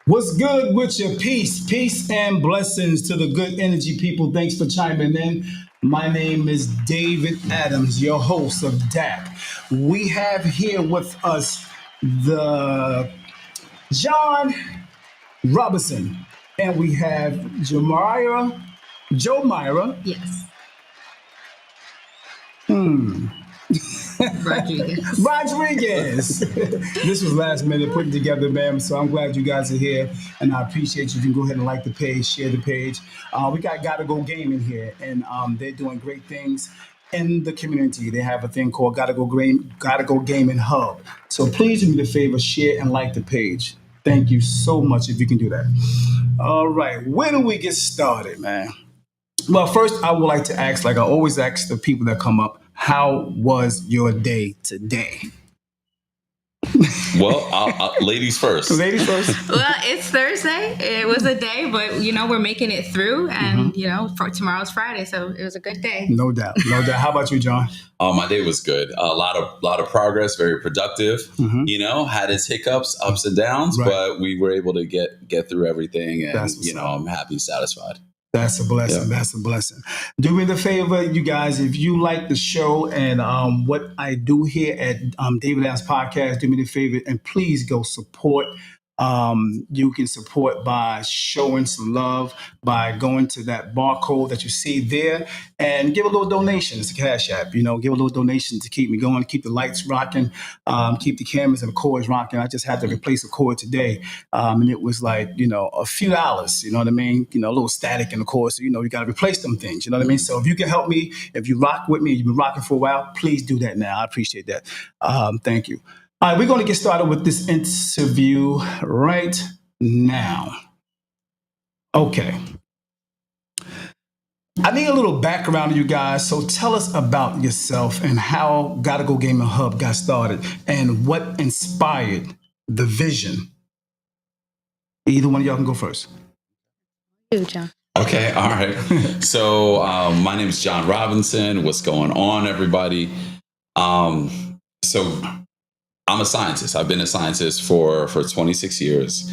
What's good with your peace? Peace and blessings to the good energy people. Thanks for chiming in. My name is David Adams, your host of D.A.P. We have here with us the John Robinson, and we have Joe Myra. Yes. Rodriguez. Rodriguez. This was last minute putting together, man. So I'm glad you guys are here, and I appreciate you. You can go ahead and like the page, share the page. We got Gotta Go Gaming here, and they're doing great things in the community. They have a thing called Gotta Go Gaming Hub. So please do me the favor, share and like the page. Thank you so much if you can do that. All right, where do we get started, man? Well, first, I would like to ask, like I always ask the people that come up, how was your day today? Well, ladies first. Ladies first. Well, it's Thursday. It was a day, but we're making it through, and for tomorrow's Friday, so it was a good day. No doubt, no doubt. How about you, John? My day was good. A lot of progress. Very productive. Had its hiccups, ups and downs, Right. but we were able to get through everything, and That's what's up. I'm happy, satisfied. That's a blessing. Yeah. That's a blessing. Do me the favor, you guys, if you like the show and what I do here at David Adams Podcast, do me the favor and please go support. You can support by showing some love, by going to that barcode that you see there and give a little donation. It's a cash app, give a little donation to keep me going, keep the lights rocking, keep the cameras and the cords rocking. I just had to replace a cord today. And it was like, a few dollars, you know what I mean? A little static in the cord. So, you got to replace them things, you know what I mean? So if you can help me, if you rock with me, you've been rocking for a while, please do that now. I appreciate that. Thank you. All right, we're going to get started with this interview right now. Okay. I need a little background of you guys. So tell us about yourself and how Gotta Go Gaming Hub got started and what inspired the vision. Either one of y'all can go first. You, John. Okay, all right. So my name is John Robinson. What's going on, everybody? So I'm a scientist. I've been a scientist for 26 years,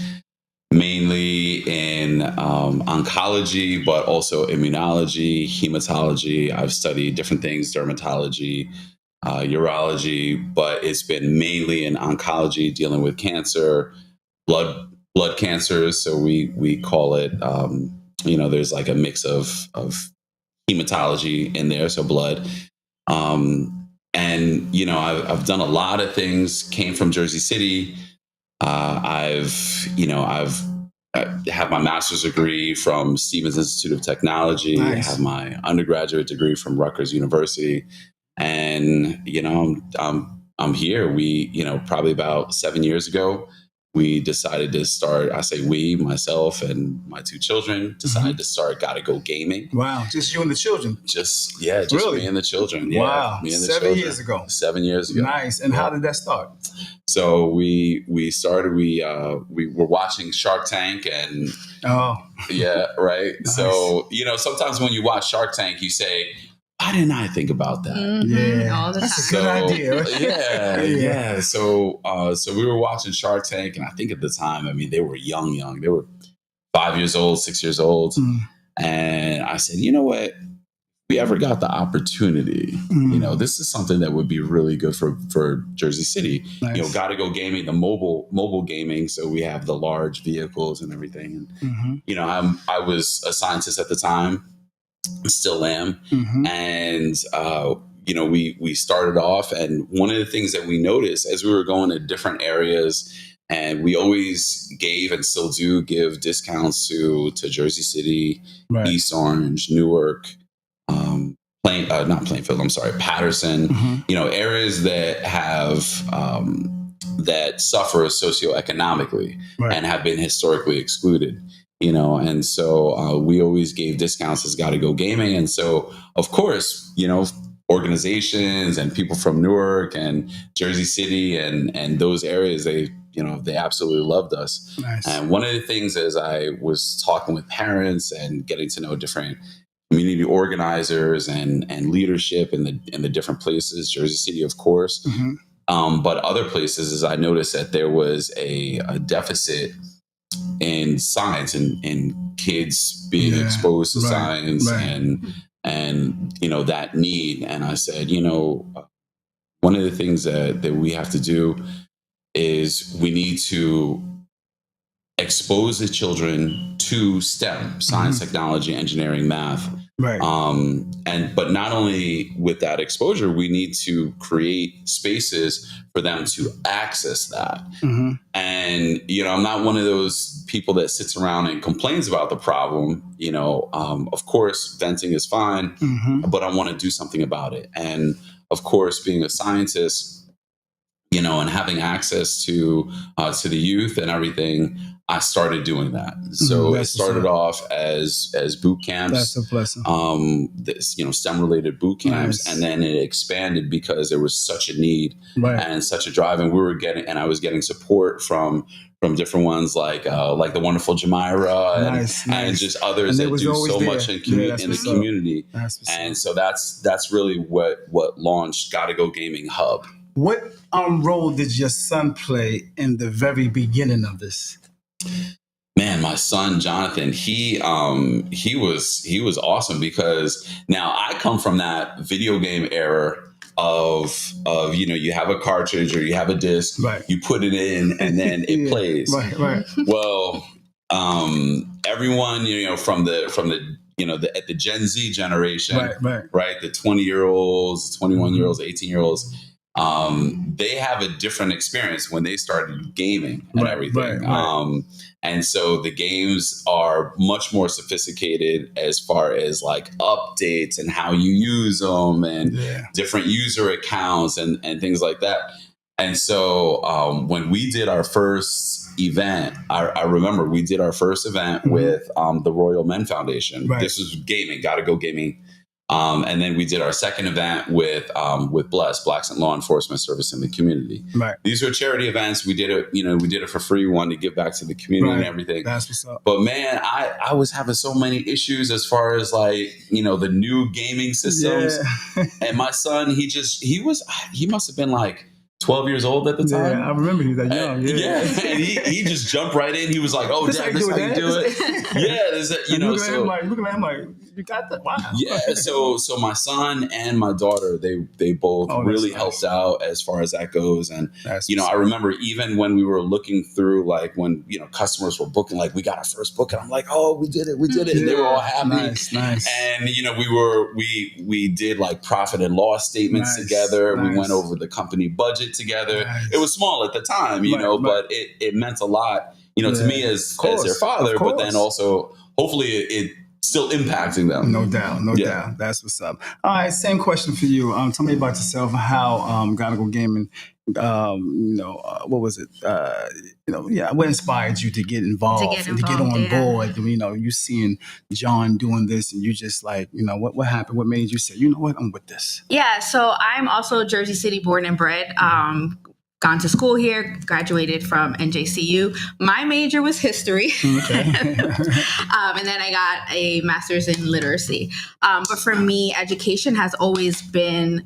mainly in oncology, but also immunology, hematology. I've studied different things, dermatology, urology, but it's been mainly in oncology, dealing with cancer, blood cancers. So we call it, there's like a mix of hematology in there, so blood. And I've done a lot of things. Came from Jersey City. I have my master's degree from Stevens Institute of Technology. Nice. I have my undergraduate degree from Rutgers University, and I'm here. We probably about 7 years ago, we decided to start. I say we, myself and my two children, decided to start Gotta Go Gaming. Wow, just you and the children. Just Really? me and the children. Yeah, Wow, me and the 7 children. years ago. 7 years ago. Nice. And how did that start? So we started. We were watching Shark Tank, and yeah, right. Nice. So sometimes when you watch Shark Tank, you say, "Why didn't I think about that?" Yeah, all the time. that's a good idea. Yeah. So we were watching Shark Tank, and I think at the time, they were young. They were 5 years old, 6 years old, and I said, you know what? If we ever got the opportunity, this is something that would be really good for Jersey City. Nice. Gotta Go Gaming, the mobile gaming. So we have the large vehicles and everything. And I was a scientist at the time, still am, and we started off. And one of the things that we noticed as we were going to different areas, and we always gave and still do give discounts to Jersey City, Right. East Orange, Newark. Not Plainfield, I'm sorry, Patterson, areas that have, that suffer socioeconomically, Right. and have been historically excluded, and so we always gave discounts as Gotta Go Gaming. And so, of course, organizations and people from Newark and Jersey City and those areas, they absolutely loved us. Nice. And one of the things as I was talking with parents and getting to know different community organizers and leadership in the different places, Jersey City, of course, but other places, is I noticed that there was a deficit in science and kids being exposed to science and that need. And I said, one of the things that we have to do is we need to expose the children to STEM, science, technology, engineering, math. Right. But not only with that exposure, we need to create spaces for them to access that. And, I'm not one of those people that sits around and complains about the problem. Of course, venting is fine, but I want to do something about it. And of course, being a scientist, and having access to the youth and everything, I started doing that. So it started off as boot camps. That's a blessing. STEM related boot camps, and then it expanded because there was such a need and such a drive, and I was getting support from different ones like the wonderful Jamira and just others that do so much in the community. And so that's really what launched Gotta Go Gaming Hub. What role did your son play in the very beginning of this? Man, my son Jonathan, he was awesome, because now I come from that video game era of you have a cartridge or you have a disc, you put it in and then it plays. Right. Well, everyone from the Gen Z generation, right, the 20-year-olds, 21-year-olds, 18-year-olds. They have a different experience when they started gaming and everything. And so the games are much more sophisticated as far as like updates and how you use them and different user accounts and things like that. And so when we did our first event, I remember we did our first event with the Royal Men Foundation. This was gaming, Gotta Go Gaming. And then we did our second event with BLESS, Blacks in Law Enforcement Service in the Community. These were charity events. We did it, we did it for free, one to give back to the community and everything. That's what's up. But man, I was having so many issues as far as like, the new gaming systems. And my son, he must have been like 12 years old at the time. Yeah, I remember he was that young. And he just jumped right in. He was like, "Oh, Dad, this is how you do it." Looking at him like, you got that? Wow. Yeah. So my son and my daughter, they both really helped out as far as that goes. And I remember even when we were looking through, like when customers were booking, like we got our first book, and I'm like, "Oh, we did it!" And they were all happy. Nice. And we did like profit and loss statements together. We went over the company budget together. It was small at the time, but it meant a lot, to me as their father, but then also hopefully it still impacting them. No doubt. That's what's up. All right, same question for you. Tell me about yourself, how Gotta Go Gaming, what was it? What inspired you to get involved and to get on board? You seeing John doing this and you just like, what happened? What made you say, you know what, I'm with this? Yeah, so I'm also Jersey City born and bred. Gone to school here, graduated from NJCU. My major was history. Okay. And then I got a master's in literacy. But for me, education has always been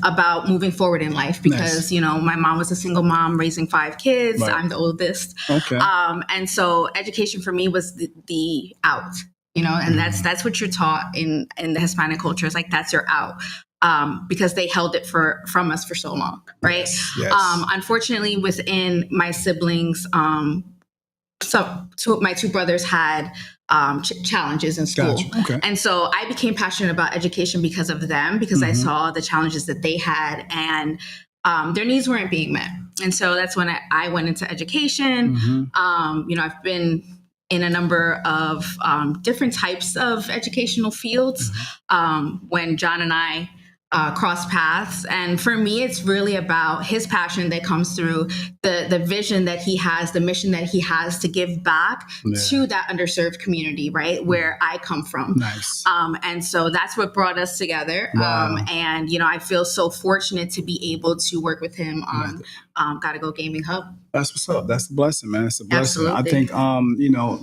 about moving forward in life because, my mom was a single mom raising 5 kids. I'm the oldest. Okay. And so education for me was the out, and that's what you're taught in the Hispanic culture. It's like, that's your out. Because they held it from us for so long, right? Yes. Unfortunately, within my siblings, my 2 brothers had challenges in school. Gotcha. Okay. And so I became passionate about education because of them, because I saw the challenges that they had and their needs weren't being met. And so that's when I went into education. I've been in a number of different types of educational fields. When John and I cross paths. And for me, it's really about his passion that comes through the vision that he has, the mission that he has to give back to that underserved community, right? Where I come from. Nice. And so that's what brought us together. Wow. And, I feel so fortunate to be able to work with him on got to go gaming hub. That's what's up. That's a blessing, man. It's a blessing. Absolutely. I think,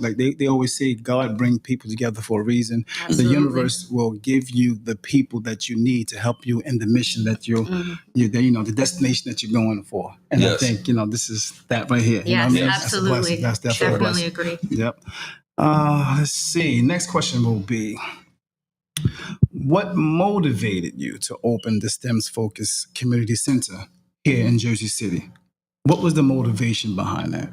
like they always say, God bring people together for a reason. Absolutely. The universe will give you the people that you need to help you in the mission that the destination that you're going for. And I think, this is that right here. You know what I mean? Absolutely. That's definitely a blessing. Agree. Yep. Let's see. Next question will be, what motivated you to open the STEM's Focus Community Center here in Jersey City? What was the motivation behind that?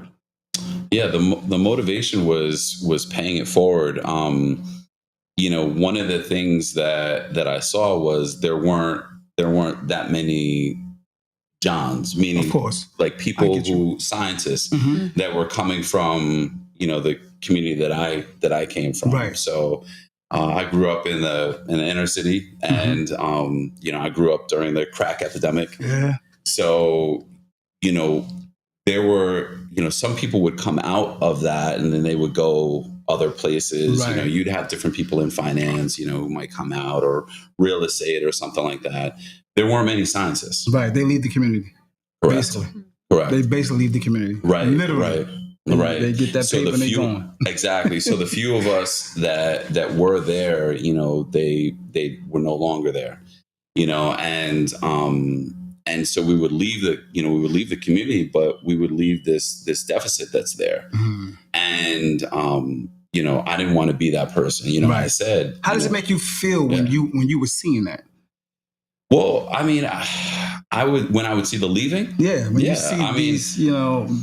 Yeah, the motivation was paying it forward. One of the things that I saw was there weren't that many Johns, meaning of course, like people scientists that were coming from the community that I came from. Right. So I grew up in the inner city, and I grew up during the crack epidemic. Yeah. So there were some people would come out of that, and then they would go other places. Right. You'd have different people in finance, who might come out, or real estate or something like that. There weren't many scientists. Right. They leave the community. Correct. Basically. Correct. They basically leave the community. Right. Literally. Right. They get that paper and they gone. Exactly. So the few of us that were there, they were no longer there. And so we would leave the community, but we would leave this deficit that's there. And I didn't want to be that person. Right. I said, how does it make you feel when you were seeing that? Well, I mean, when I would see the leaving. Yeah. When you see these,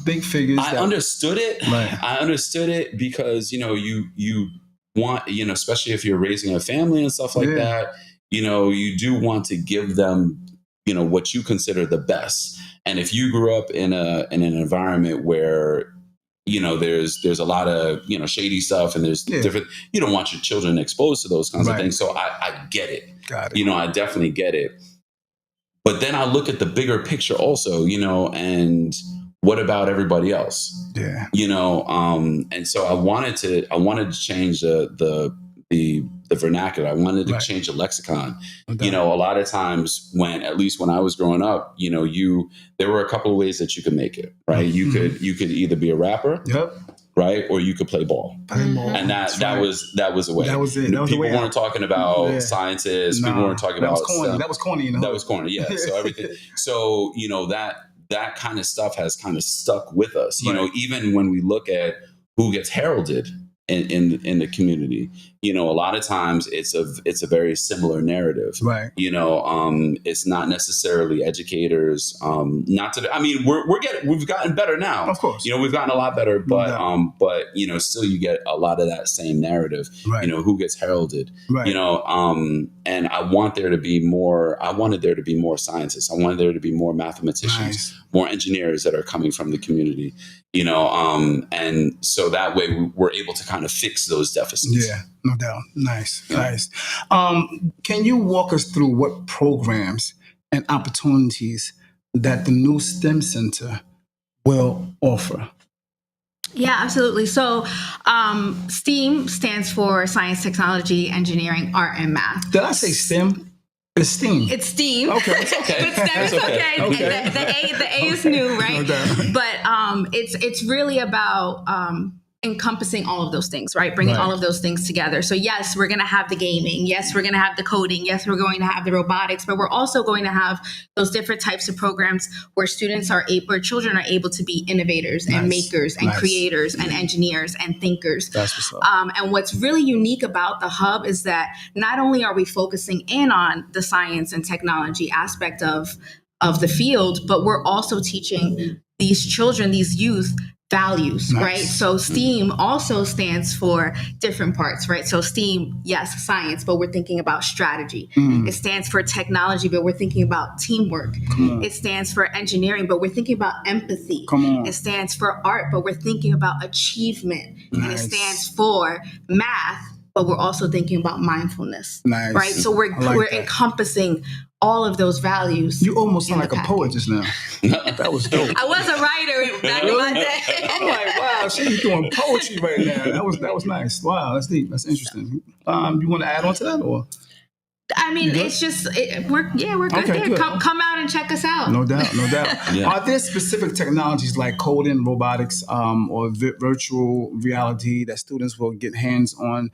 big figures. I understood it. Right. I understood it because, you want, especially if you're raising a family and stuff like that, you do want to give them, what you consider the best. And if you grew up in an environment where, there's a lot of, shady stuff, and there's different, you don't want your children exposed to those kinds of things. So I get it. Got it. I definitely get it. But then I look at the bigger picture also, and what about everybody else? Yeah. And so I wanted to change the vernacular. I wanted to change the lexicon. A lot of times at least when I was growing up, there were a couple of ways that you could make it, right? You could either be a rapper, right, or you could play ball. And that was a way. That was it. That was people the way weren't talking about scientists. People weren't talking about corny. That was corny. That was corny. Yeah. So everything. So that kind of stuff has kind of stuck with us. Even when we look at who gets heralded in the community, a lot of times it's a very similar narrative, right? It's not necessarily educators. We've gotten better now, of course. We've gotten a lot better, but still you get a lot of that same narrative, right? Who gets heralded, right? And I wanted there to be more scientists. I wanted there to be more mathematicians, more engineers that are coming from the community, and so that way we're able to kind of fix those deficits. Yeah, no doubt. Nice. Can you walk us through what programs and opportunities that the new STEM Center will offer? Yeah, absolutely. So STEAM stands for Science, Technology, Engineering, Art, and Math. Did I say STEM? It's STEAM. It's STEAM. Okay, it's okay. But STEM is okay. The A is new, right? No, but it's really about encompassing all of those things, right? Bringing all of those things together. So yes, we're going to have the gaming. Yes, we're going to have the coding. Yes, we're going to have the robotics, but we're also going to have those different types of programs where children are able to be innovators and makers and creators and engineers and thinkers. That's what's up. And what's really unique about the hub is that not only are we focusing in on the science and technology aspect of the field, but we're also teaching these children, these youth, values, right? So STEAM also stands for different parts, right? So STEAM, yes, science, but we're thinking about strategy. It stands for technology, but we're thinking about teamwork. It stands for engineering, but we're thinking about empathy. It stands for art, but we're thinking about achievement. And it stands for math, but we're also thinking about mindfulness, right? So we're encompassing all of those values. You almost sound like a poet just now. That was dope. I was a writer back in my day. I'm like, wow, she's doing poetry right now. That was nice. Wow, that's deep. That's interesting. You want to add on to that, or? I mean, it's just we're good Okay, there. good. Come out and check us out. No doubt, no doubt. Yeah. Are there specific technologies like coding, robotics, or virtual reality that students will get hands-on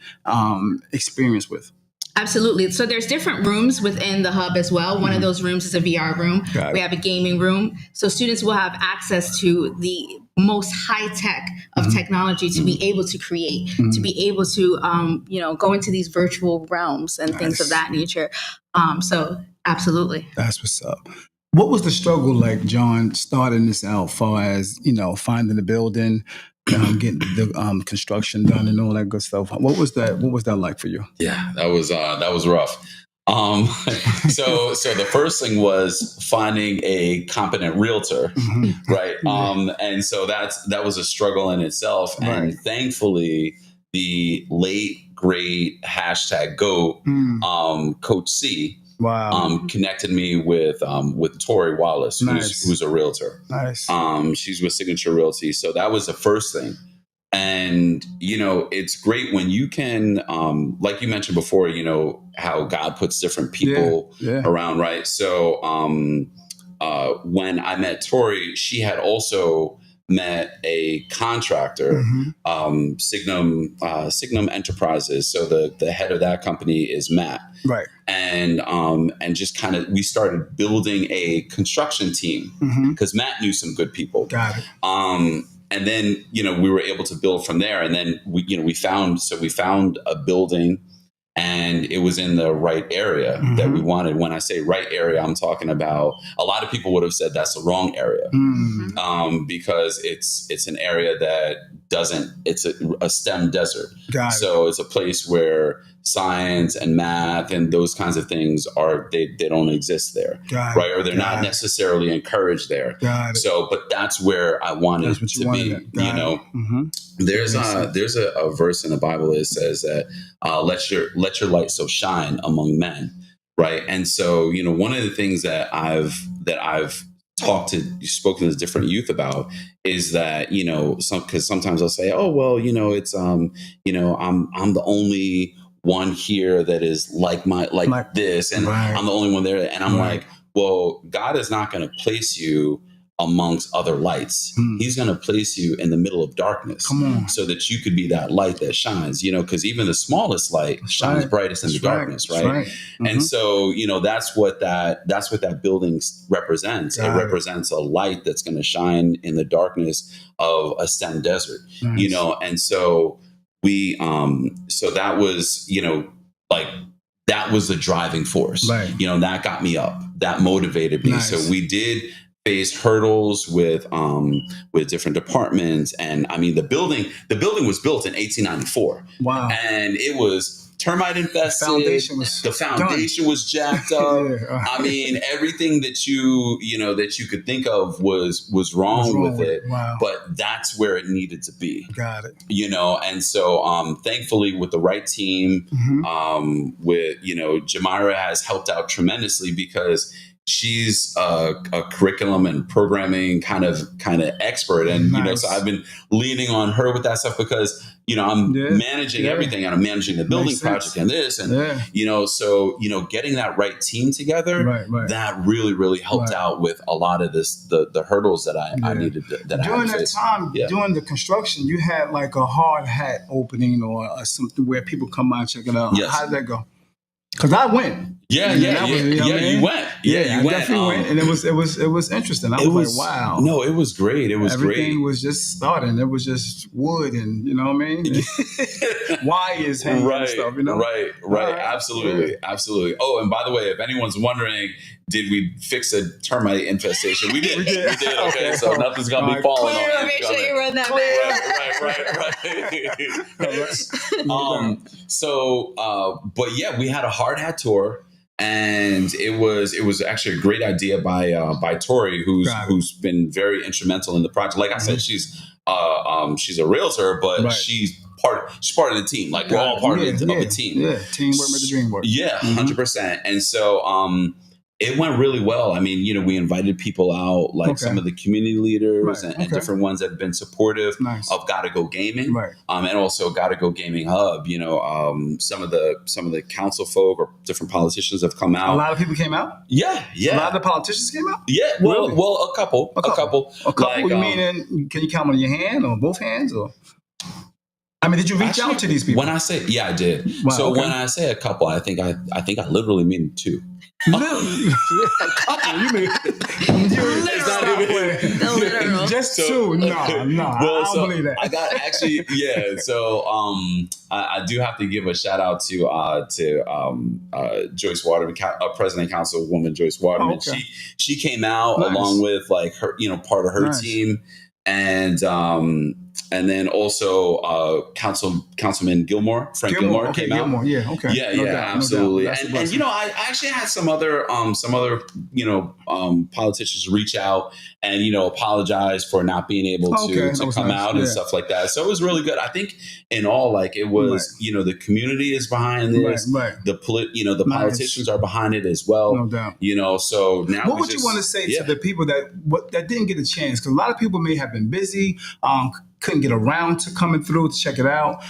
experience with? Absolutely. So there's different rooms within the hub as well. One of those rooms is a VR room. Got it. We have a gaming room. So students will have access to the most high tech of technology to be able to create, to be able to, go into these virtual realms and things of that nature. So absolutely. That's what's up. What was the struggle like, John, starting this out, far as finding the building, getting the construction done, and all that good stuff? What was that? What was that like for you? Yeah, that was rough. So the first thing was finding a competent realtor, right? And so that was a struggle in itself. Right. And thankfully, the late great #GOAT, Coach C, Wow. connected me with Tori Wallace, Nice. who's a realtor. Nice. She's with Signature Realty. So that was the first thing. And, it's great when you can, like you mentioned before, how God puts different people around, right? So when I met Tori, she had also met a contractor, Signum Enterprises. So the head of that company is Matt. Right. And just kind of, we started building a construction team because Matt knew some good people. Got it. And then, we were able to build from there. And then we found a building, and it was in the right area that we wanted. When I say right area, I'm talking about, a lot of people would have said that's the wrong area, because it's an area that it's a STEM desert. Got it. So it's a place where science and math and those kinds of things they don't exist there, right? Or they're not necessarily encouraged there. Got it. So, but that's where I wanted to be. There's a verse in the Bible that says that let your light so shine among men, right? And so, one of the things that I've spoken to different youth about is that, because sometimes I'll say, oh, well, it's I'm the only one here that is like this, and I'm the only one there, and I'm like, well, God is not going to place you amongst other lights. He's going to place you in the middle of darkness, so that you could be that light that shines, because even the smallest light shines brightest in the darkness, right? And so, that's what that building represents. It represents a light that's going to shine in the darkness of a STEM desert, and so so that was, that was the driving force, that got me up, that motivated me. Nice. So we did face hurdles with different departments. And I mean, the building was built in 1894. Wow. And it was termite infested. The foundation was jacked up. I mean, everything that you could think of was wrong with it. Wow. But that's where it needed to be. Got it. And so thankfully with the right team, with Jamira has helped out tremendously, because she's a curriculum and programming kind of expert. And, so I've been leaning on her with that stuff, because, I'm managing everything, and I'm managing the building project and this, and, so, getting that right team together, that really, really helped out with a lot of the hurdles that I needed that during I had to that time, during the construction, you had like a hard hat opening or something where people come out and check it out. Yes. How did that go? Because I went. You went. I definitely went, and it was interesting. I was like, wow. No, it was great. Everything was just starting. It was just wood, and you know what I mean, wires hanging and stuff. Right. Absolutely. Oh, and by the way, if anyone's wondering, did we fix a termite infestation? We did. We did. Okay, so nothing's gonna be falling on you. Make sure you run that back. So, but yeah, we had a hard hat tour. And it was actually a great idea by Tori, who's been very instrumental in the project. Like I said, she's a realtor, but she's part of the team. Like, we're all part of the team. Yeah, teamwork with the dream work. Yeah, 100%. And so It went really well. I mean, we invited people out, like some of the community leaders and different ones that have been supportive of Gotta Go Gaming, and also Gotta Go Gaming Hub. Some of the council folk or different politicians have come out. A lot of people came out. Yeah. A lot of the politicians came out. Yeah, well, a couple. Like, you mean? Can you count on your hand or both hands or? I mean, did you reach out to these people? When I say, I did. Wow, so when I say a couple, I think I literally mean two. Literally, a couple. You mean literal. Just two? No. Well, I don't believe that. I got actually, yeah. So I do have to give a shout out to Joyce Waterman, President Councilwoman Joyce Waterman. Oh, okay. She came out along with like her, part of her team, and then also Councilman Frank Gilmore came out. Yeah, okay. Yeah, absolutely. And I actually had some other politicians reach out and apologize for not being able to come out and stuff like that. So it was really good. I think in all, like, it was the community is behind this. The politicians are behind it as well. No doubt. So now what would you want to say to the people that didn't get a chance? Because a lot of people may have been busy. Couldn't get around to coming through to check it out.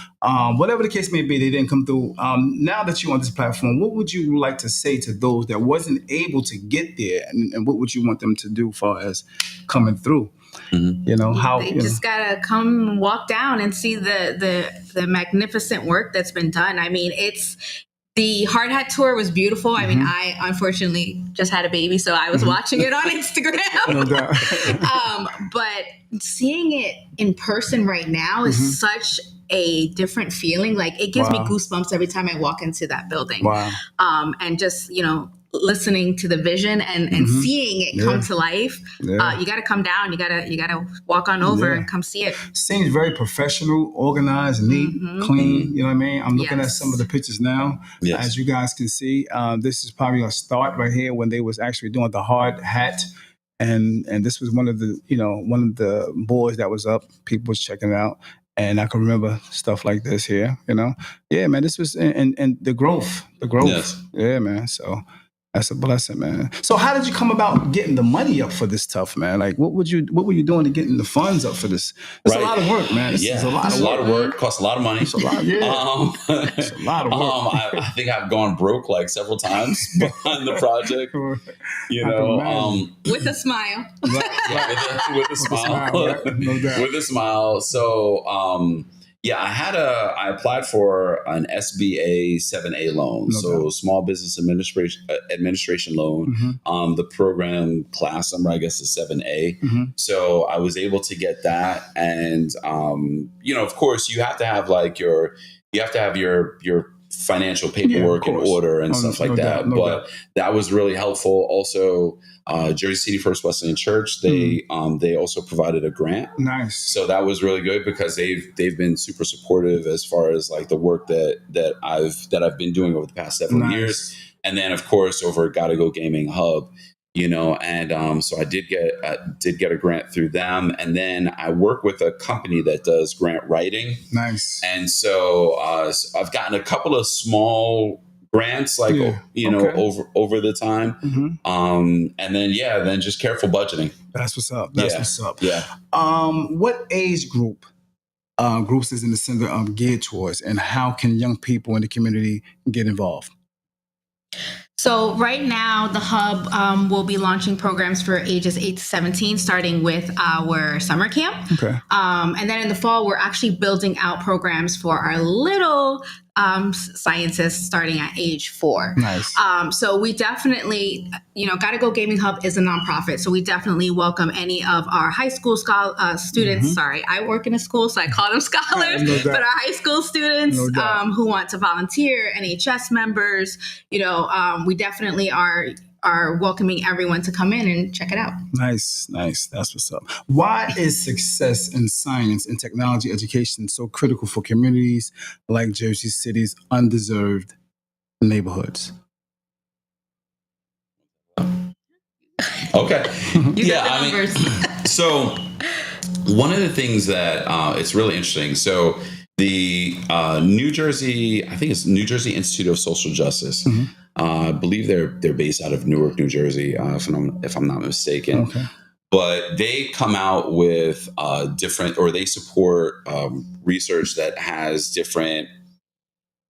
Whatever the case may be, they didn't come through. Now that you're on this platform, what would you like to say to those that wasn't able to get there? And what would you want them to do as far as coming through? Mm-hmm. How they just gotta come walk down and see the magnificent work that's been done. I mean, the Hard Hat Tour was beautiful. I mean, I unfortunately just had a baby, so I was watching it on Instagram. No doubt. But seeing it in person right now is such a different feeling. Like, it gives me goosebumps every time I walk into that building. Wow. And just, listening to the vision and seeing it come to life. You got to come down. You got to walk on over and come see it. Seems very professional, organized, neat, clean. You know what I mean? I'm looking at some of the pictures now. Yes. As you guys can see, this is probably a start right here when they was actually doing the hard hat. And this was one of the boards that was up. People was checking it out. And I can remember stuff like this here, Yeah, man, this was, and the growth. Yes. Yeah, man. So that's a blessing, man. So how did you come about getting the money up for this stuff, man? Like, what were you doing to getting the funds up for this? It's a lot of work, man. It's a lot of work. Costs a lot of money. It's a lot, it's a lot of work. I think I've gone broke like several times behind the project. With a smile. With a smile. No doubt. With a smile. So, I applied for an SBA 7A loan, Small Business Administration loan. The program class number, I guess, is 7A. So I was able to get that, and of course, you have to have like your financial paperwork in order and stuff like that. But that was really helpful. Also, Jersey City First Wesleyan Church, they also provided a grant. Nice. So that was really good because they've been super supportive as far as like the work that I've been doing over the past several years. And then of course over at Gotta Go Gaming Hub, so I did get a grant through them, and then I work with a company that does grant writing. Nice. And so I've gotten a couple of small grants, like over the time, and then just careful budgeting. That's what's up. That's what's up. Yeah. What age groups is in the center geared towards, and how can young people in the community get involved? So right now, the Hub will be launching programs for ages 8 to 17, starting with our summer camp. Okay. And then in the fall, we're actually building out programs for our little scientists starting at age 4. Nice. So we definitely, Gotta Go Gaming Hub is a nonprofit. So we definitely welcome any of our high school students. Sorry, I work in a school, so I call them scholars. But our high school students who want to volunteer, NHS members, we definitely are welcoming everyone to come in and check it out. Nice. That's what's up. Why is success in science and technology education so critical for communities like Jersey City's undeserved neighborhoods? Okay. So one of the things that it's really interesting. So The New Jersey, I think it's New Jersey Institute of Social Justice. I believe they're based out of Newark, New Jersey, if I'm not mistaken. Okay. But they come out with different, or they support research that has different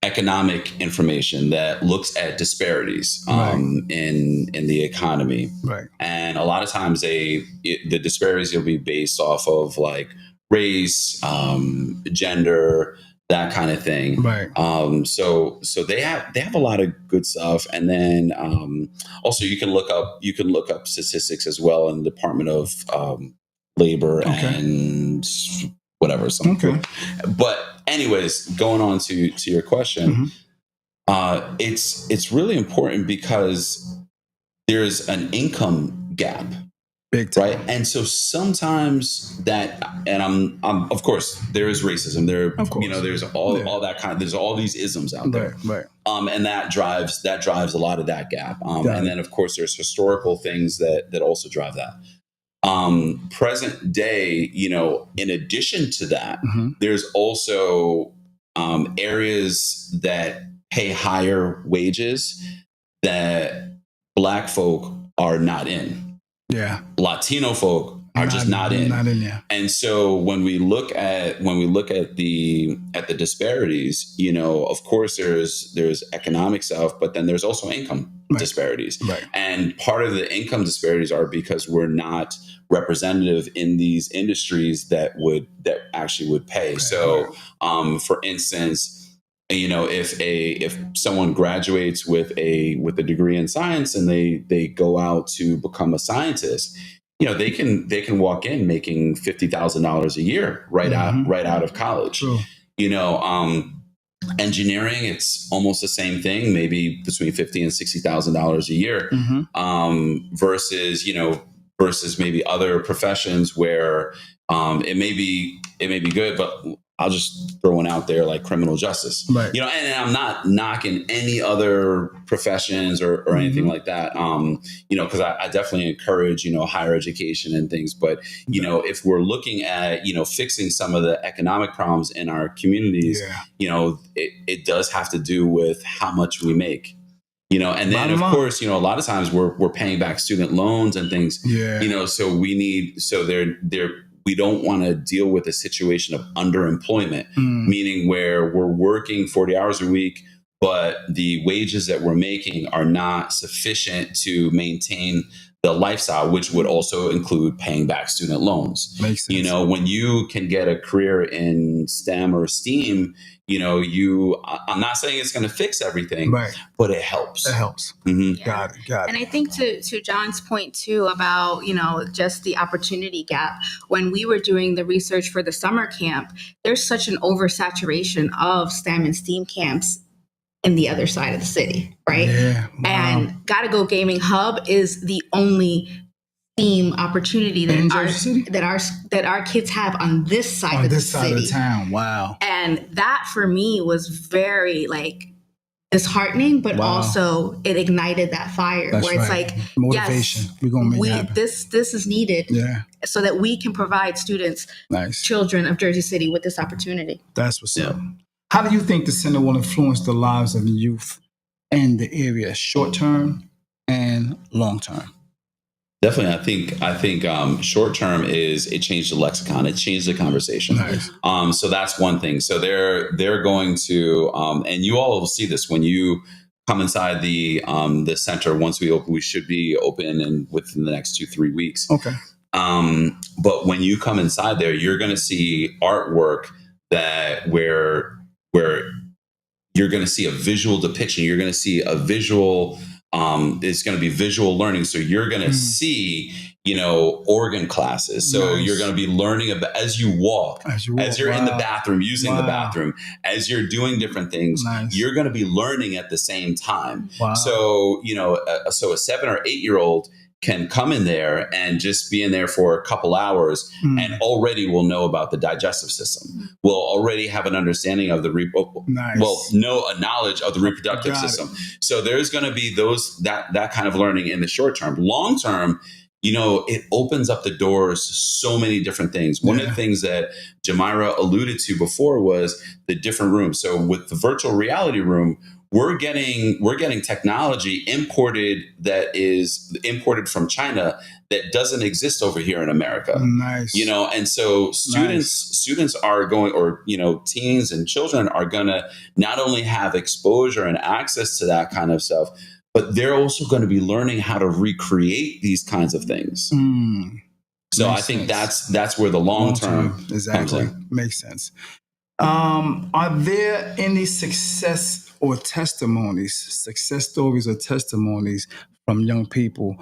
economic information that looks at disparities in the economy. Right. And a lot of times the disparities will be based off of like race, gender, that kind of thing. Right. So they have a lot of good stuff. And then also you can look up statistics as well in the Department of Labor and whatever. Okay. But anyways, going on to your question, it's really important because there's an income gap. Big time. Right. And so sometimes that, and I'm of course there is racism there, there's all that kind of, there's all these isms out there. Right. And that drives a lot of that gap. And then of course there's historical things that also drive that. Present day, in addition to that, there's also areas that pay higher wages that Black folk are not in. Yeah. Latino folk are just not in. Yeah. And so when we look at the disparities, of course there's economic stuff, but then there's also income disparities. Right. And part of the income disparities are because we're not representative in these industries that actually would pay. Right. So for instance, if someone graduates with a degree in science and they go out to become a scientist, they can walk in making $50,000 a year right out of college. True. Engineering, it's almost the same thing, maybe between $50,000 and $60,000 a year, versus maybe other professions where it may be good, but I'll just throw one out there like criminal justice, right. And I'm not knocking any other professions or anything like that, because I definitely encourage, higher education and things. But, if we're looking at, fixing some of the economic problems in our communities, it does have to do with how much we make. And then of course, a lot of times we're paying back student loans and things, so we don't want to deal with a situation of underemployment, meaning where we're working 40 hours a week, but the wages that we're making are not sufficient to maintain the lifestyle, which would also include paying back student loans. Makes sense. When you can get a career in STEM or STEAM, I'm not saying it's going to fix everything, but it helps. It helps. Mm-hmm. Got it. And I think to John's point too about, just the opportunity gap, when we were doing the research for the summer camp, there's such an oversaturation of STEM and STEAM camps in the other side of the city, right? Yeah. Wow. And Gotta Go Gaming Hub is the only STEAM opportunity that our kids have on this side of the city. On this side of town. Wow. And that for me was very disheartening, but also it ignited that fire. That's where it's right. Motivation. Yes, we're gonna make it happen. This is needed so that we can provide students, children of Jersey City with this opportunity. That's what's up. How do you think the center will influence the lives of the youth in the area, short term and long term? Definitely, I think short term is it changed the lexicon, it changed the conversation. Nice. So that's one thing. So they're going to, and you all will see this when you come inside the center. Once we open, we should be open within the next 2-3 weeks. Okay. But when you come inside there, you're going to see artwork where you're going to see a visual depiction. You're going to see a visual. It's going to be visual learning. So you're going to see, organ classes. So you're going to be learning about as you walk, as you're in the bathroom, using the bathroom, as you're doing different things, you're going to be learning at the same time. Wow. So, so a 7 or 8 year old can come in there and just be in there for a couple hours and already will know about the digestive system. Will already have an understanding of the a knowledge of the reproductive system. So there's going to be that kind of learning in the short term. Long term, it opens up the doors to so many different things. One of the things that Jamira alluded to before was the different rooms. So with the virtual reality room, we're getting technology imported that is imported from China that doesn't exist over here in America. Nice. And so students are going, or teens and children are gonna not only have exposure and access to that kind of stuff, but they're also going to be learning how to recreate these kinds of things. So I think that's where the long term comes in. Makes sense. Are there any success stories or testimonies from young people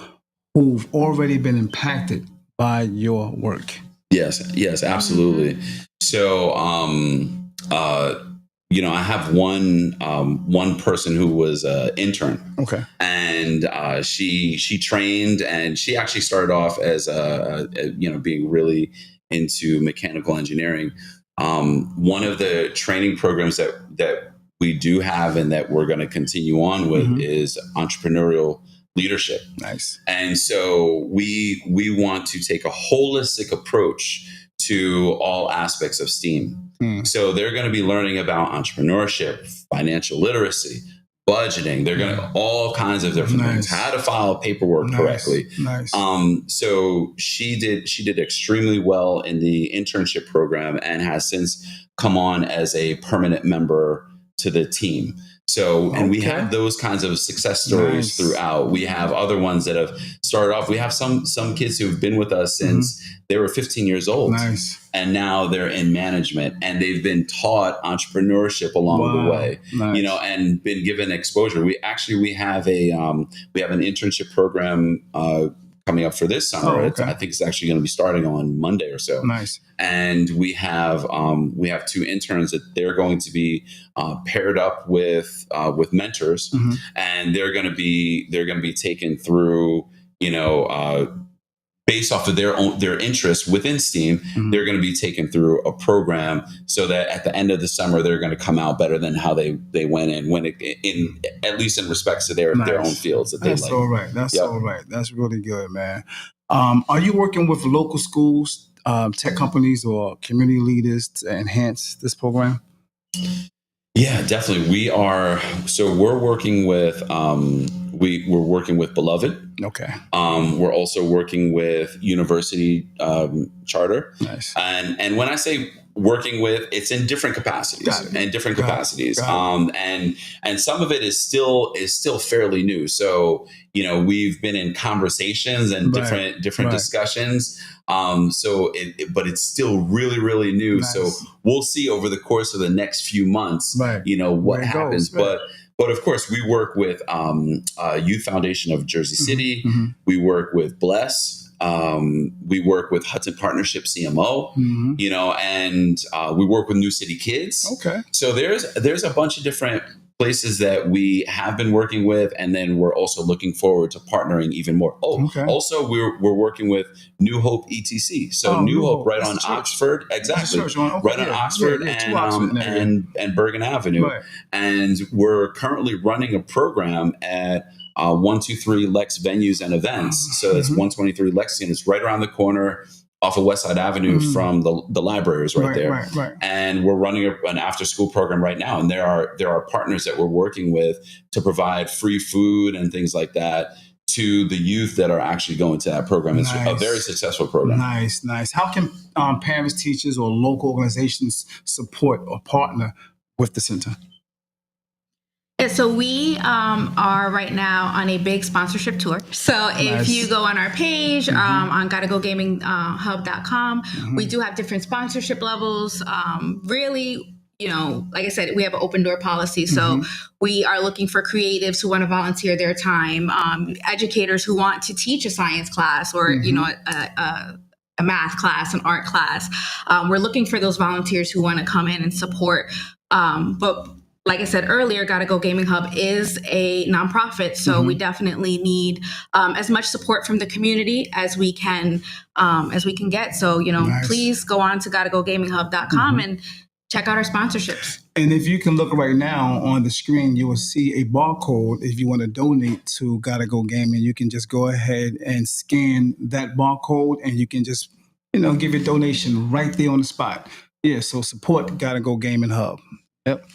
who've already been impacted by your work? Yes, absolutely. So, I have one person who was an intern. Okay. And she trained, and she actually started off as being really into mechanical engineering. One of the training programs that we do have and that we're going to continue on with is entrepreneurial leadership. Nice. And so we want to take a holistic approach to all aspects of STEAM. So they're going to be learning about entrepreneurship, financial literacy, budgeting. They're going to all kinds of different things, how to file paperwork correctly. Nice. So she did extremely well in the internship program and has since come on as a permanent member to the team. So, and we have those kinds of success stories throughout. We have other ones that have started off. We have some kids who've been with us since they were 15 years old. Nice. And now they're in management, and they've been taught entrepreneurship along the way, and been given exposure. We have an internship program coming up for this summer. I think it's actually going to be starting on Monday or so. Nice. And we have 2 interns that they're going to be paired up with mentors, and they're going to be taken through, based off of their interests within STEAM, they're going to be taken through a program so that at the end of the summer they're going to come out better than how they went in at least in respects to their own fields that they like. All right. That's all right. That's really good, man. Are you working with local schools, tech companies, or community leaders to enhance this program? Yeah, definitely. We are. So we're working with we're working with Beloved. Okay. We're also working with University Charter. Nice. And when I say working with, it's in different capacities. And some of it is still fairly new. So we've been in conversations and different discussions. But it's still really, really new. Nice. So we'll see over the course of the next few months, what happens. But of course, we work with Youth Foundation of Jersey City. We work with Bless. We work with Hudson Partnership CMO. And we work with New City Kids. Okay. So there's a bunch of different places that we have been working with, and then we're also looking forward to partnering even more. Also we're working with New Hope ETC. So New Hope right on Oxford, exactly, right on Oxford and Bergen Avenue. Right. And we're currently running a program at 123 Lex Venues and Events. So that's 123 Lexington. It's right around the corner off of West Side Avenue from the libraries right there. Right. And we're running an after school program right now. And there are partners that we're working with to provide free food and things like that to the youth that are actually going to that program. It's a very successful program. Nice. How can parents, teachers, or local organizations support or partner with the center? Yeah, so we are right now on a big sponsorship tour. So if you go on our page on GottaGoGamingHub.com, we do have different sponsorship levels. Really, like I said, we have an open door policy. So we are looking for creatives who want to volunteer their time, educators who want to teach a science class or, a math class, an art class. We're looking for those volunteers who want to come in and support. But like I said earlier, Gotta Go Gaming Hub is a nonprofit, so we definitely need as much support from the community as we can get. So, please go on to GottaGoGamingHub.com and check out our sponsorships. And if you can look right now on the screen, you will see a barcode. If you want to donate to Gotta Go Gaming, you can just go ahead and scan that barcode, and you can just, give your donation right there on the spot. Yeah, so support Gotta Go Gaming Hub. Yep.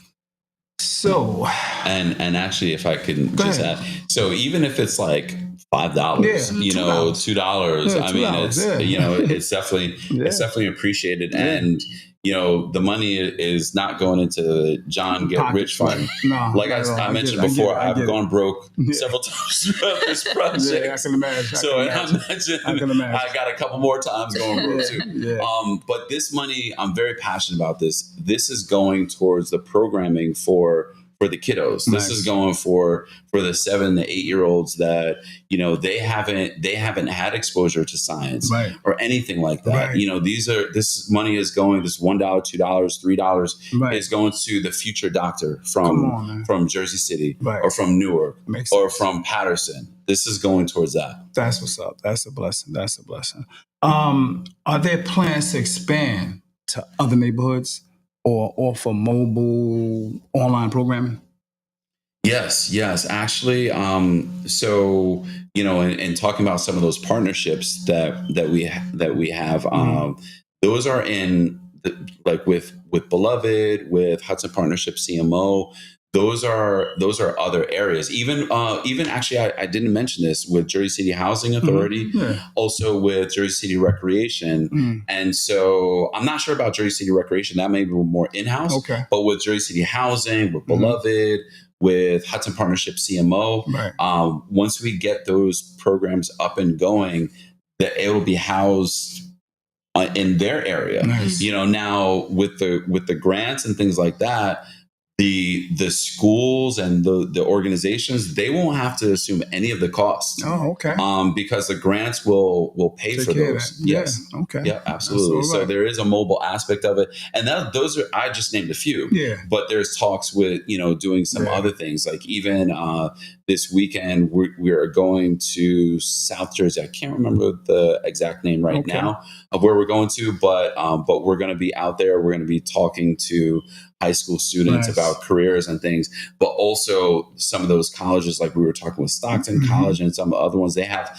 So, and actually, if I can Go just ahead. add, so even if it's like $5, Yeah, $2, Yeah, I mean, $2, it's yeah. it's definitely Yeah. it's definitely appreciated, Yeah. and the money is not going into the John Get Rich Fund. No, Like not at all. I mentioned get it, before, I I've get it. gone broke Yeah. several times throughout this project. Yeah, I can imagine. So I can imagine. I got a couple more times going broke too. Yeah. But this money, I'm very passionate about this. This is going towards the programming for the kiddos. Nice. This is going for the 7 to 8 year olds that they haven't had exposure to science Right. or anything like that. Right. This money is going, this $1, $2, $3 Right. is going to the future doctor Come on, man. from Jersey City Right. or from Newark Makes or sense. from Patterson. This is going towards that. That's what's up. That's a blessing. That's a blessing. Are there plans to expand to other neighborhoods or offer mobile online programming? Yes. Actually, so in talking about some of those partnerships that we have, those are in like with Beloved, with Hudson Partnership CMO. Those are other areas. Even actually, I didn't mention this with Jersey City Housing Authority, also with Jersey City Recreation, and so I'm not sure about Jersey City Recreation. That may be more in-house. Okay. But with Jersey City Housing, with Beloved, with Hudson Partnership CMO, Right. Once we get those programs up and going, that it will be housed in their area. Nice. Now with the grants and things like that, the schools and the organizations, they won't have to assume any of the costs. Oh, okay. Because the grants will pay Take for care of those. that. Yes. Yeah. Okay. Yeah, absolutely. That's all right. So there is a mobile aspect of it, and those are, I just named a few. Yeah. But there's talks with doing some other things, like even this weekend we are going to South Jersey. I can't remember the exact name right now of where we're going to, but we're going to be out there. We're going to be talking to high school students about careers and things, but also some of those colleges, like we were talking with Stockton College and some other ones, they have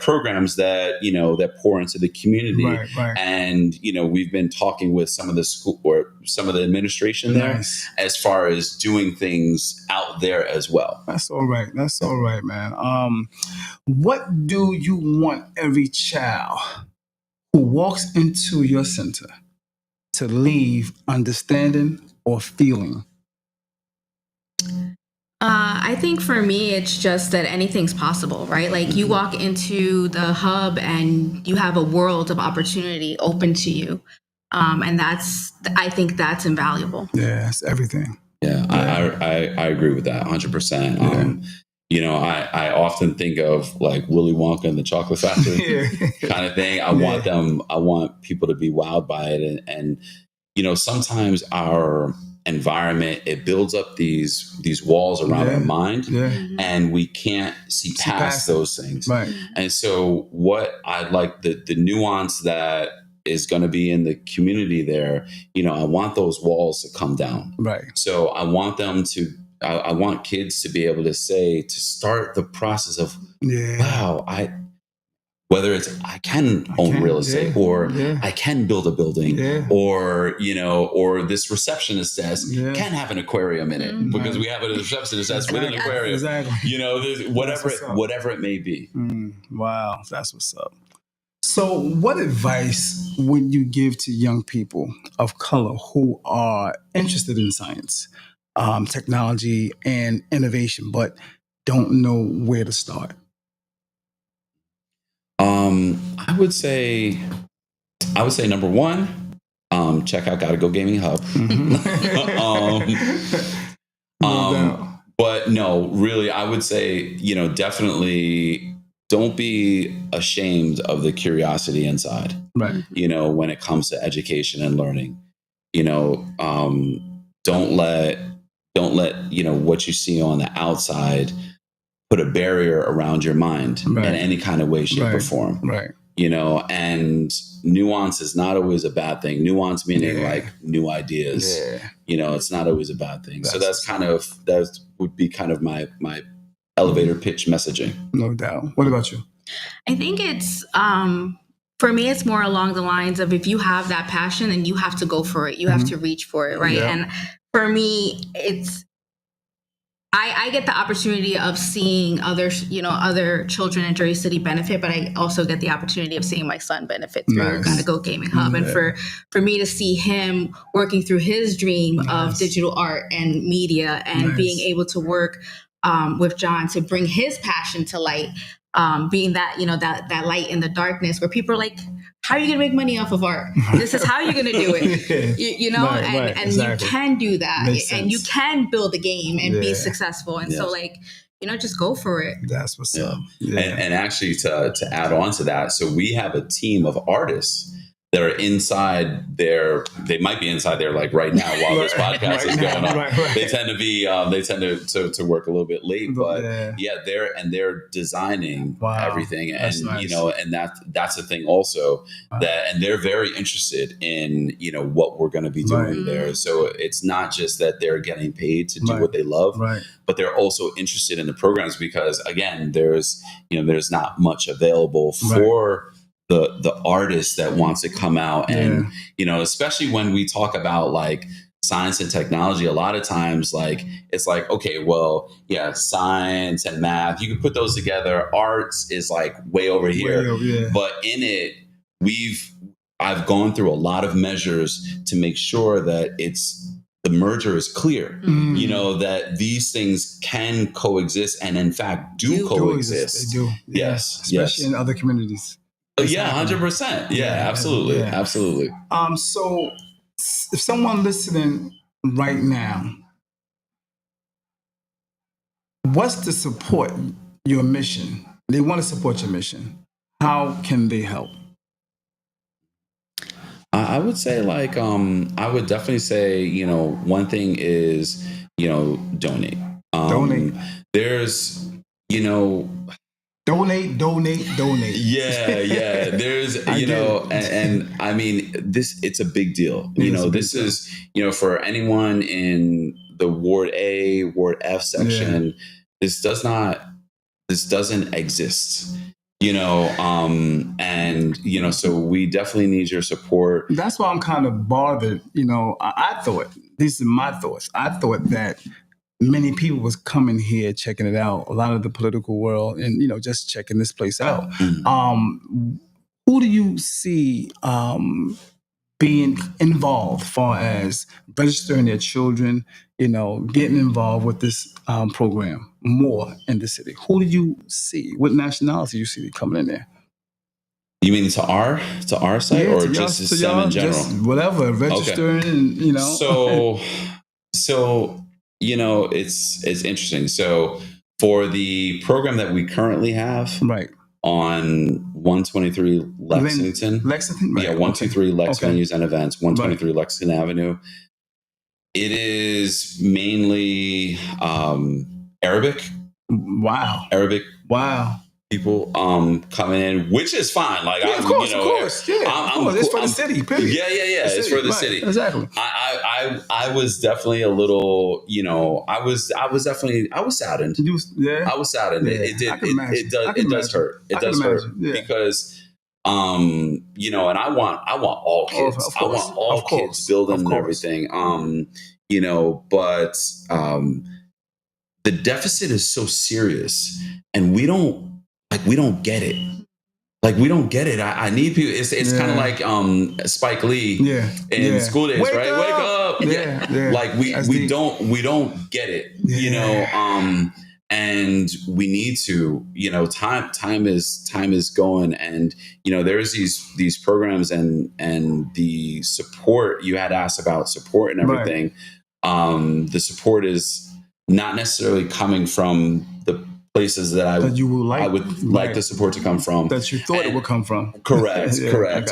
programs that that pour into the community. Right. And we've been talking with some of the school or some of the administration there as far as doing things out there as well. That's all right. That's all right, man. What do you want every child who walks into your center to leave understanding or feeling? I think for me, it's just that anything's possible, right? Like you walk into the hub and you have a world of opportunity open to you. And I think that's invaluable. Yeah, it's everything. Yeah, I agree with that 100%. I often think of like Willy Wonka and the Chocolate Factory kind of thing. I want people to be wowed by it. And sometimes our environment, it builds up these walls around our mind, and we can't see past those things. Right. And so what I like, the nuance that is going to be in the community there, I want those walls to come down. Right. So I want I want kids to be able to start the process of, wow, whether it's I can own real estate, or I can build a building, or or this receptionist desk can have an aquarium in it, because we have a receptionist desk with an aquarium. Exactly. Whatever it may be. Wow, that's what's up. So, what advice would you give to young people of color who are interested in science, technology, and innovation, but don't know where to start? I would say number one, check out Gotta Go Gaming Hub. But no, really, I would say, definitely don't be ashamed of the curiosity inside. Right. When it comes to education and learning, don't let what you see on the outside put a barrier around your mind in any kind of way, shape, or form. Right. and nuance is not always a bad thing. Nuance meaning like new ideas. It's not always a bad thing. So that would be kind of my elevator pitch messaging. No doubt. What about you? I think it's for me, it's more along the lines of, if you have that passion and you have to go for it, you have to reach for it, right? Yeah. And for me, it's I get the opportunity of seeing other children in Jersey City benefit, but I also get the opportunity of seeing my son benefit through Gotta Go Gaming Hub. And for me to see him working through his dream of digital art and media, and being able to work with John to bring his passion to light, being that, that light in the darkness, where people are like, how are you going to make money off of art? This is how you're going to do it, and exactly. You can do that. And you can build a game and be successful. And so just go for it. That's what's up. Yeah. And actually to add on to that, so we have a team of artists that are inside there. They might be inside there like right now while this podcast is going on. They tend to be, to work a little bit late, but they're designing everything. And, nice. And that's the thing also and they're very interested in, what we're going to be doing there. So it's not just that they're getting paid to do what they love, but they're also interested in the programs, because again, there's not much available for the artist that wants to come out. And, especially when we talk about like science and technology, a lot of times, like, it's like, okay, well, science and math, you can put those together. Arts is like way over here. But in it, I've gone through a lot of measures to make sure that the merger is clear, that these things can coexist, and in fact do coexist. They do. Yes. Especially in other communities. Yeah, 100%. Yeah, absolutely. Absolutely. So if someone listening right now wants to support your mission, they want to support your mission, how can they help? I would say I would definitely say, one thing is, donate. Donate. There's, Donate. Yeah. There's, and I mean, it's a big deal. This is, for anyone in the Ward A, Ward F section, this doesn't exist. So we definitely need your support. That's why I'm kind of bothered. I thought, these are my thoughts. I thought that many people was coming here, checking it out, a lot of the political world, and, just checking this place out. Who do you see being involved, far as registering their children, getting involved with this program more in the city? Who do you see? What nationality do you see coming in there? You mean to our site, or just to STEM in general? Just whatever, registering, and, So, it's interesting. So for the program that we currently have on 123 Lexington. Right. Yeah, 123 Lex Venues and Events, 123 Lexington Avenue. It is mainly Arabic. Wow. People coming in, which is fine. Like, of course. It's for the city. Period. Yeah. It's for the city. Exactly. I was definitely a little, I was saddened. I was saddened. It does hurt. It does hurt because, and I want all kids. I want all kids building and everything. But the deficit is so serious, and we don't get it. We don't get it. I need people. It's kind of like Spike Lee in School Days, Wake up. We don't get it, and we need to, time is going, and, there's these programs and the support. You had asked about support and everything. The support is not necessarily coming from places that you would like, I would like the support to come from. That you thought it would come from. Correct, Yeah,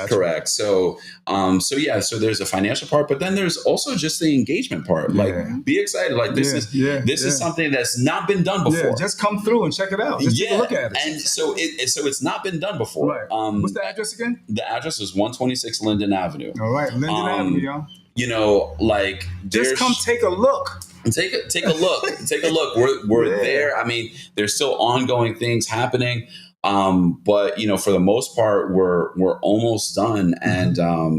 correct. So, so there's a financial part, but then there's also just the engagement part. Like, be excited. Like this is something that's not been done before. Yeah, just come through and check it out. Just take a look at it. And so it's not been done before. Right. What's the address again? The address is 126 Linden Avenue. All right, Linden Avenue, y'all. You know, like just come take a look. Take a look. Take a look. We're there. I mean, there's still ongoing things happening. But you know, for the most part, we're almost done, and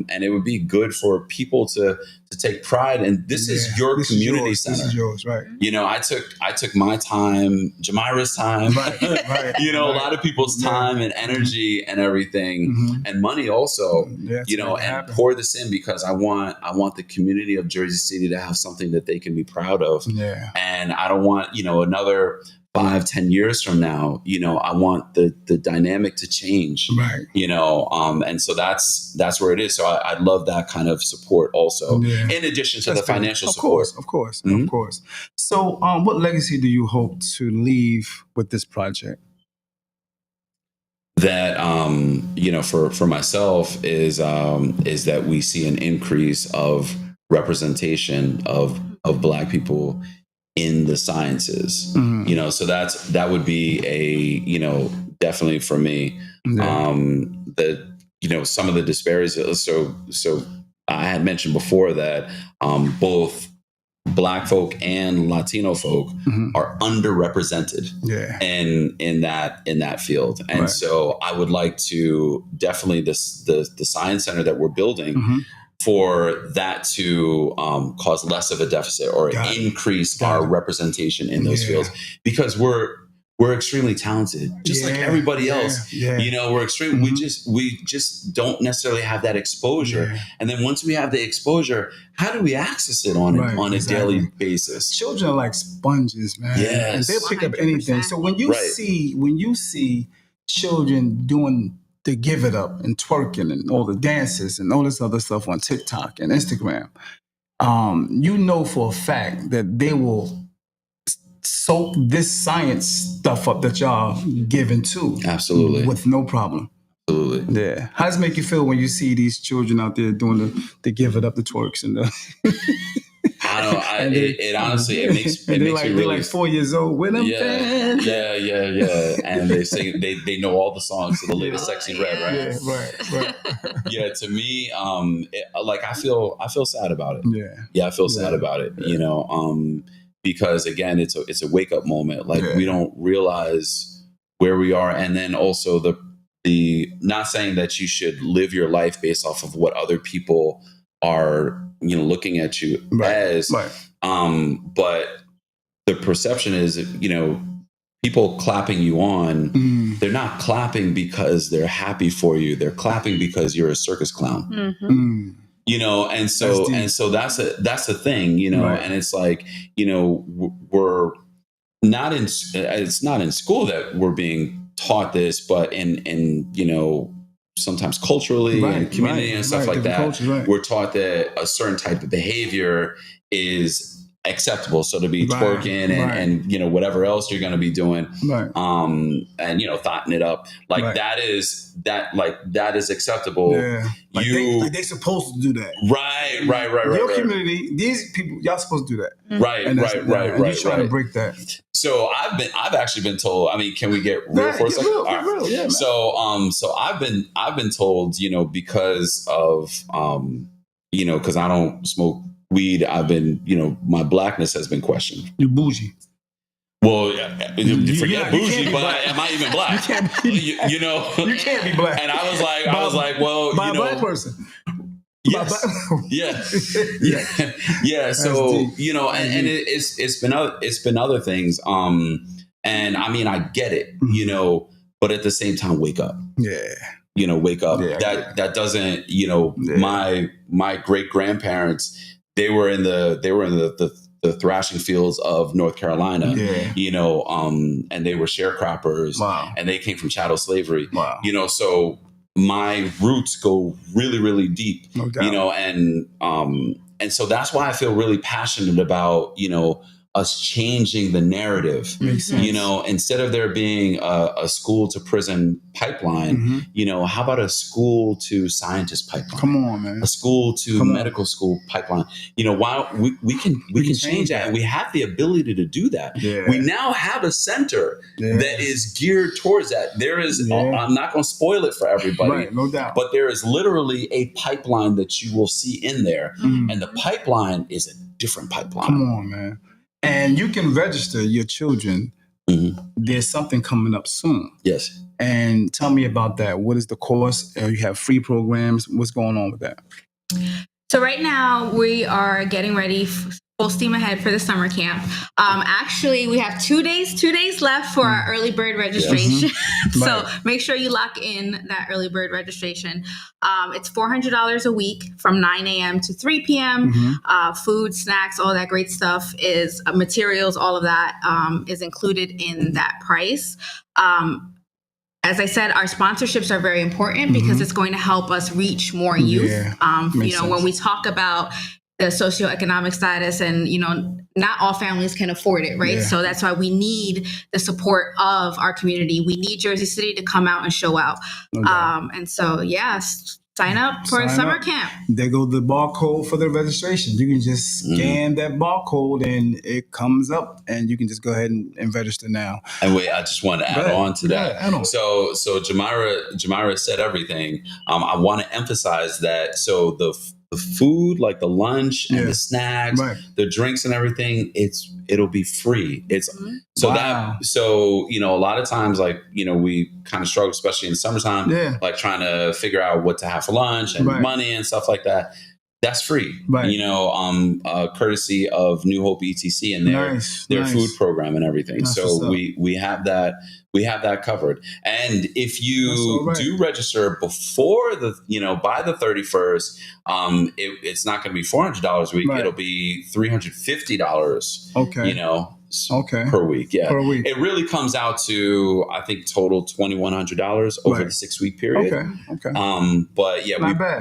it would be good for people to take pride. And this is your community center. This is yours, right? You know, I took my time, Jamira's time, right. You know, a lot of people's time and energy and everything, and money also. You know, and pour this in because I want the community of Jersey City to have something that they can be proud of. Yeah, and I don't want, you know, another 5-10 years from now, you know, I want the dynamic to change, right? You know, and so that's where it is. So I love that kind of support also, in addition to the financial support. Of course. So, what legacy do you hope to leave with this project? That you know, for myself is that we see an increase of representation of Black people in the sciences, you know, so that would be a, you know, definitely for me, that, you know, some of the disparities. So I had mentioned before that both Black folk and Latino folk are underrepresented in that field. And so I would like to definitely the science center that we're building, for that to cause less of a deficit or increase our representation in those fields, because we're extremely talented, just like everybody else. You know, we're extreme. We just don't necessarily have that exposure. And then once we have the exposure, how do we access it on a daily basis? Children are like sponges, man. And they'll pick up anything. So when you see children doing the give it up and twerking and all the dances and all this other stuff on TikTok and Instagram, you know for a fact that they will soak this science stuff up that y'all giving to. Absolutely. With no problem. Absolutely. Yeah. How does it make you feel when you see these children out there doing the give it up, the twerks and the... I don't know. It honestly, it makes me really... They're like 4 years old with them. Yeah. And they sing, they know all the songs to the latest Sexy Red, right? Yeah, right. Yeah, to me, like I feel sad about it. Yeah, I feel sad about it. You know, because again, it's a wake up moment. Like we don't realize where we are, and then also the not saying that you should live your life based off of what other people are, you know, looking at you as, but the perception is, you know, people clapping you on, they're not clapping because they're happy for you. They're clapping because you're a circus clown. You know, and so that's a thing, you know, and it's like, you know, we're not it's not in school that we're being taught this, but in you know, sometimes culturally and community and stuff like that, cultures, we're taught that a certain type of behavior is acceptable. So to be twerking and you know, whatever else you're going to be doing, and you know, thotting it up, like that is acceptable. Like they supposed to do that. Right. Your community, these people, y'all supposed to do that. Right. And you're trying to break that. So I've actually been told. I mean, can we get real for a second? Real, yeah, man. So I've been told, you know, because of you know, because I don't smoke weed, I've been, you know, my Blackness has been questioned. You're bougie. Well, forget bougie, but am I even Black? You can't be, you know, you can't be Black. And I was like, well, by you know, a Black person. Yes. Yeah. So, you know, and it's been other things. And I mean, I get it, you know, but at the same time, wake up. You know, wake up. That doesn't, you know, my great grandparents, they were in the thrashing fields of North Carolina, you know, and they were sharecroppers, and they came from chattel slavery, you know, so my roots go really, really deep, you know, and so that's why I feel really passionate about, you know, us changing the narrative. Makes sense. You know, instead of there being a school to prison pipeline, you know, how about a school to scientist pipeline? Come on, man. A school to medical school pipeline. You know, while we can change that, and we have the ability to do that. Yeah. We now have a center that is geared towards that. There is, I'm not going to spoil it for everybody, right, no doubt, but there is literally a pipeline that you will see in there, and the pipeline is a different pipeline. Come on, man. And you can register your children. There's something coming up soon. Yes. And tell me about that. What is the course? You have free programs. What's going on with that? So right now we are getting ready full steam ahead for the summer camp. Actually, we have 2 days left for our early bird registration. So make sure you lock in that early bird registration. It's $400 a week from 9 a.m. to 3 p.m. Food, snacks, all that great stuff is materials. All of that is included in that price. As I said, our sponsorships are very important because it's going to help us reach more youth. You know, when we talk about the socioeconomic status and, you know, not all families can afford it, right? So that's why we need the support of our community. We need Jersey City to come out and show out. And so, sign up for a summer camp. There goes the barcode for the registration. You can just scan that barcode and it comes up and you can just go ahead and register now. And wait, I just want to add on to that. Add on. So Jamira said everything. I want to emphasize that. So the food, like the lunch and the snacks, the drinks and everything, it'll be free. It's so you know, a lot of times, like, you know, we kind of struggle, especially in the summertime, like trying to figure out what to have for lunch and money and stuff like that. That's free, you know, courtesy of New Hope ETC and their food program and everything. So we have that. We have that covered. And if you do register before by the 31st, it's not going to be $400 a week. It'll be $350. Okay. You know. Per week. Per week. It really comes out to, I think, total $2,100 over the 6-week period. Okay. But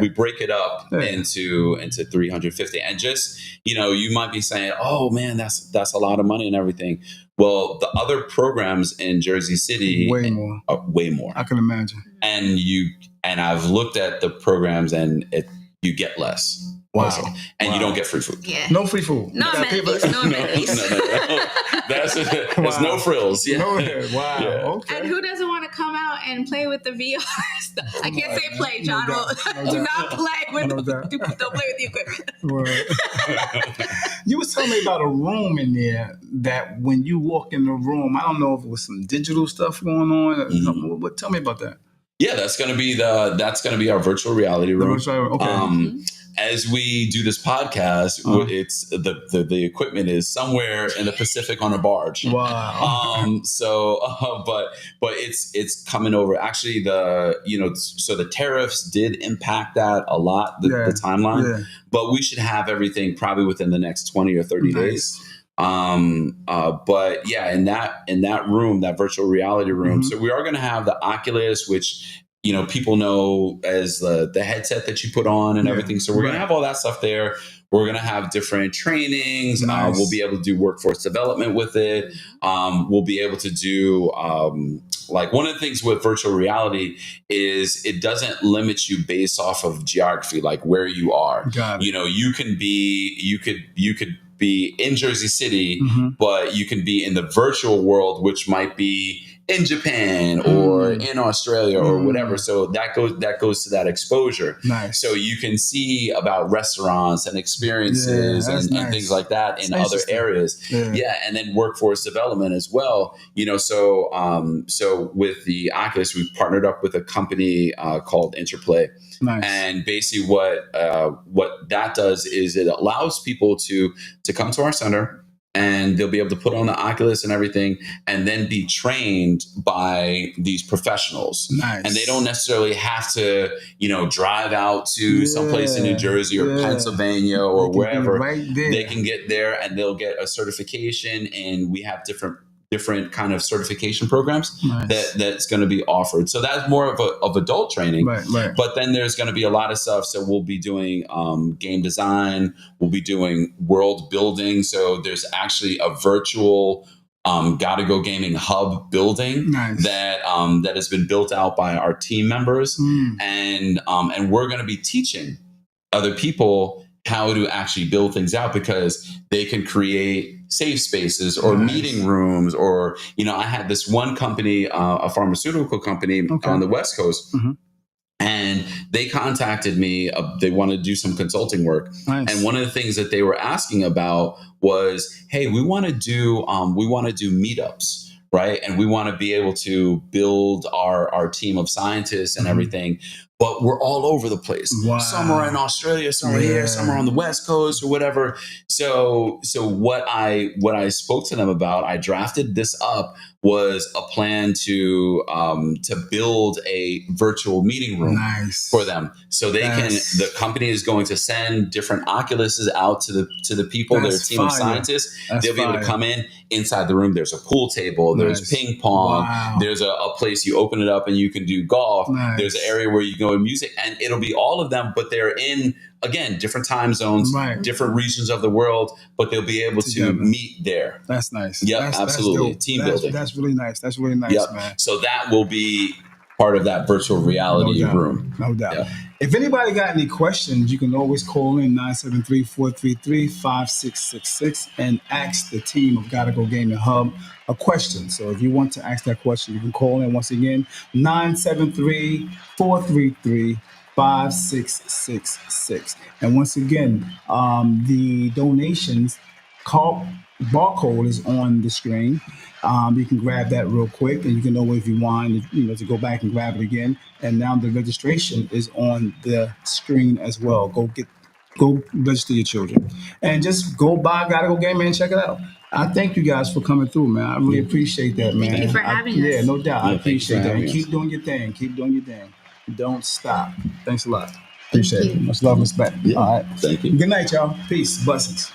we break it up into $350. And just, you know, you might be saying, oh man, that's a lot of money and everything. Well, the other programs in Jersey City way more. I can imagine. And I've looked at the programs and you get less. Wow. Also. And you don't get free food. Yeah. No free food. No amenities. No amenities. There's no frills. Yeah. Wow. Yeah. Okay. And who doesn't want to come out and play with the VR stuff? I can't say play, John. Do not play with don't play with the equipment. You was telling me about a room in there that when you walk in the room, I don't know if it was some digital stuff going on. But tell me about that. Yeah, that's gonna be our virtual reality room. Okay. As we do this podcast, it's the equipment is somewhere in the Pacific on a barge. Wow. But it's coming over. Actually, so the tariffs did impact that a lot, the timeline. Yeah. But we should have everything probably within the next 20 or 30 days. But yeah, in that room, that virtual reality room. So we are going to have the Oculus, which, you know, people know as the headset that you put on and everything. So we're going to have all that stuff there. We're going to have different trainings. We'll be able to do workforce development with it. We'll be able to do, like, one of the things with virtual reality is it doesn't limit you based off of geography, like where you are. You know, you could be in Jersey City, but you can be in the virtual world, which might be in Japan or in Australia or whatever. So that goes to that exposure. Nice. So you can see about restaurants and experiences and things like that in other areas. Yeah. And then workforce development as well. You know, so with the Oculus, we've partnered up with a company called Interplay. Nice. And basically what that does is it allows people to come to our center, and they'll be able to put on the Oculus and everything and then be trained by these professionals. Nice. And they don't necessarily have to, you know, drive out to someplace in New Jersey or Pennsylvania or wherever. Right there. They can get there and they'll get a certification, and we have different different kind of certification programs Nice. that's going to be offered. So that's more of adult training. Right. But then there's going to be a lot of stuff. So we'll be doing game design. We'll be doing world building. So there's actually a virtual Gotta Go Gaming hub building that has been built out by our team members, and we're going to be teaching other people how to actually build things out, because they can create safe spaces or meeting rooms, or I had this one company, a pharmaceutical company on the West Coast. And they contacted me. They wanted to do some consulting work, and one of the things that they were asking about was, "Hey, we want to do meetups, right? And we want to be able to build our team of scientists and everything, but we're all over the place. Wow. Some are in Australia, some are here, some are on the West Coast, or whatever." So what I spoke to them about, I drafted this up, was a plan to build a virtual meeting room for them, so they can. The company is going to send different Oculuses out to the people, their team of scientists. They'll be able to come in. Inside the room, there's a pool table, there's ping pong, there's a place you open it up and you can do golf. There's an area where you go in music, and it'll be all of them, but they're in, again, different time zones, different regions of the world, but they'll be able to meet there. That's nice. Yep, absolutely. Team building. That's really nice. That's really nice, man. So that will be part of that virtual reality room. No doubt. Yeah. If anybody got any questions, you can always call in 973-433-5666 and ask the team of Gotta Go Gaming Hub a question. So if you want to ask that question, you can call in once again, 973-433-5666. And once again, the donations barcode is on the screen. You can grab that real quick, and you can know if you want, to go back and grab it again. And now the registration is on the screen as well. Go register your children, and just go by Gotta Go Gaming and check it out. I thank you guys for coming through, man. I really appreciate that, man. Thank you for having us. Yeah, no doubt. I appreciate that. And keep doing your thing. Keep doing your thing. Don't stop. Thanks a lot. Appreciate it. Much love, respect. Yeah. All right. Thank you. Good night, y'all. Peace. Blessings.